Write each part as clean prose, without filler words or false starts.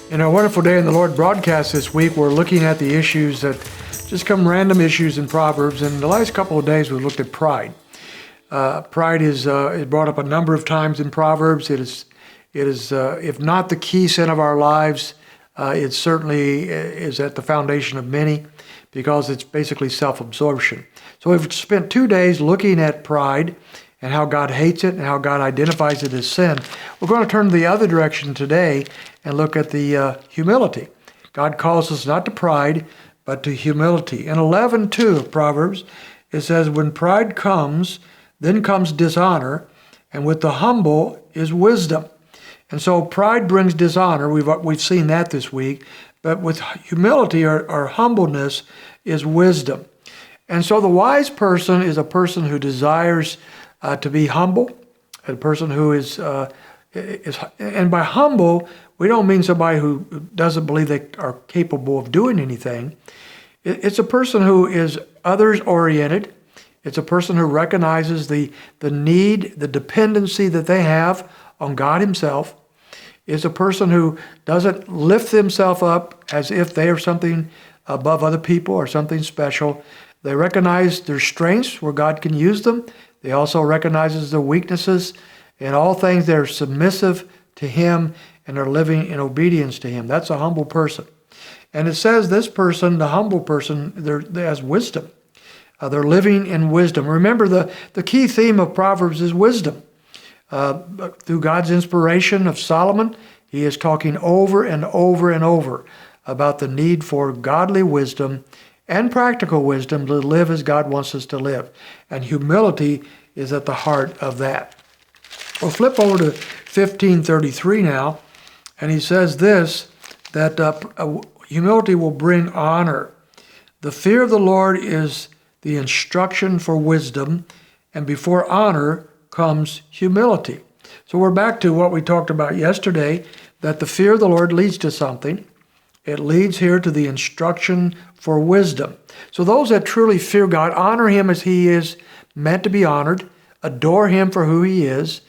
In our Wonderful Day in the Lord broadcast this week, we're looking at the issues that just come random issues in Proverbs. And the last couple of days, we looked at pride. Pride is brought up a number of times in Proverbs. It is, if not the key sin of our lives, it certainly is at the foundation of many because it's basically self-absorption. So we've spent 2 days looking at pride and how God hates it and how God identifies it as sin. We're going to turn the other direction today and look at the humility. God calls us not to pride, but to humility. In 11:2 of Proverbs, it says, "When pride comes, then comes dishonor, and with the humble is wisdom." And so pride brings dishonor. We've seen that this week. But with humility or humbleness is wisdom. And so the wise person is a person who desires to be humble, a person who is, and by humble, we don't mean somebody who doesn't believe they are capable of doing anything. It's a person who is others-oriented. It's a person who recognizes the need, the dependency that they have on God Himself. It's a person who doesn't lift themselves up as if they are something above other people or something special. They recognize their strengths where God can use them. They also recognize their weaknesses. In all things, they're submissive to Him and they're living in obedience to Him. That's a humble person. And it says this person, the humble person, they has wisdom. They're living in wisdom. Remember, the key theme of Proverbs is wisdom. Through God's inspiration of Solomon, he is talking over and over and over about the need for godly wisdom and practical wisdom to live as God wants us to live. And humility is at the heart of that. We'll flip over to 15:33 now, and he says this, that humility will bring honor. The fear of the Lord is the instruction for wisdom, and before honor comes humility. So we're back to what we talked about yesterday, that the fear of the Lord leads to something. It leads here to the instruction for wisdom. So those that truly fear God, honor Him as He is meant to be honored, adore Him for who He is,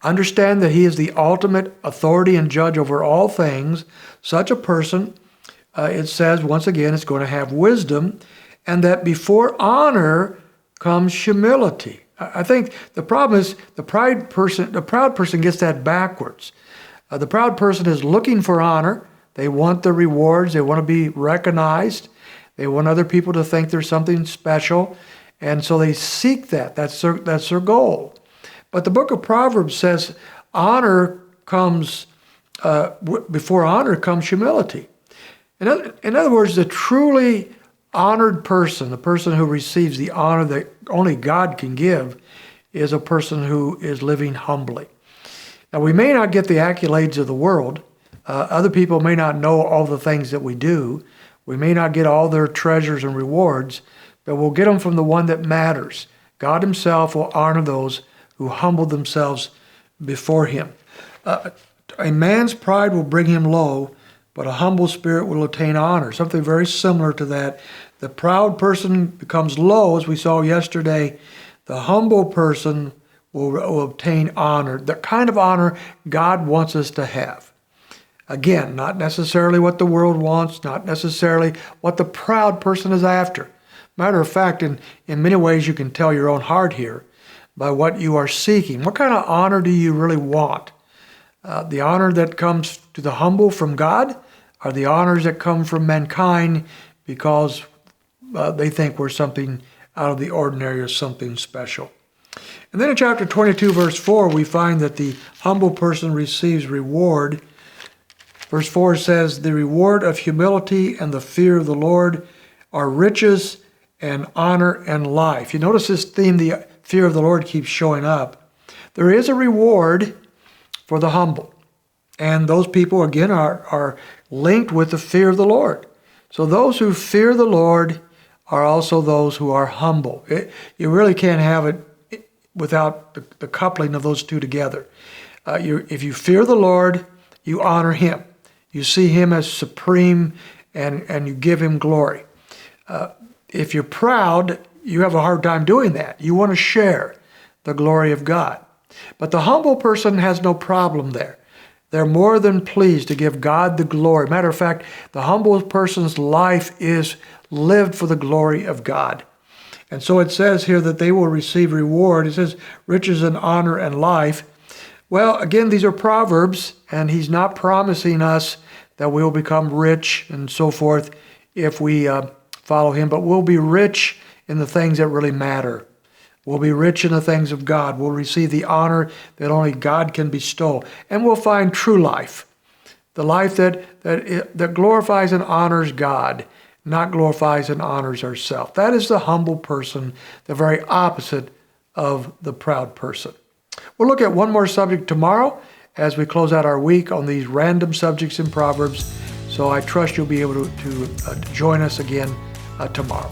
understand that He is the ultimate authority and judge over all things. Such a person, it says, once again, is going to have wisdom, and that before honor comes humility. I think the problem is the proud person gets that backwards. The proud person is looking for honor. They want the rewards. They want to be recognized. They want other people to think there's something special. And so they seek that. That's their goal. But the book of Proverbs says honor comes, before honor comes humility. In other words, the truly honored person, the person who receives the honor that only God can give, is a person who is living humbly. Now, we may not get the accolades of the world. Other people may not know all the things that we do. We may not get all their treasures and rewards, but we'll get them from the one that matters. God Himself will honor those who humble themselves before Him. A man's pride will bring him low, but a humble spirit will attain honor. Something very similar to that. The proud person becomes low, as we saw yesterday. The humble person will obtain honor, the kind of honor God wants us to have. Again, not necessarily what the world wants, not necessarily what the proud person is after. Matter of fact, in many ways you can tell your own heart here by what you are seeking. What kind of honor do you really want? The honor that comes to the humble from God, or the honors that come from mankind because they think we're something out of the ordinary or something special. And then in chapter 22, verse 4, we find that the humble person receives reward. Verse 4 says, "The reward of humility and the fear of the Lord are riches and honor and life." You notice this theme, the fear of the Lord, keeps showing up. There is a reward for the humble. And those people, again, are linked with the fear of the Lord. So those who fear the Lord are also those who are humble. You really can't have it without the coupling of those two together. If you fear the Lord, you honor Him. You see Him as supreme and you give Him glory. If you're proud, you have a hard time doing that. You want to share the glory of God. But the humble person has no problem there. They're more than pleased to give God the glory. Matter of fact, the humble person's life is lived for the glory of God. And so it says here that they will receive reward. It says riches and honor and life. Well, again, these are Proverbs, and he's not promising us that we'll become rich and so forth if we follow him, but we'll be rich in the things that really matter. We'll be rich in the things of God. We'll receive the honor that only God can bestow. And we'll find true life, the life that glorifies and honors God, not glorifies and honors ourselves. That is the humble person, the very opposite of the proud person. We'll look at one more subject tomorrow as we close out our week on these random subjects in Proverbs. So I trust you'll be able to join us again tomorrow.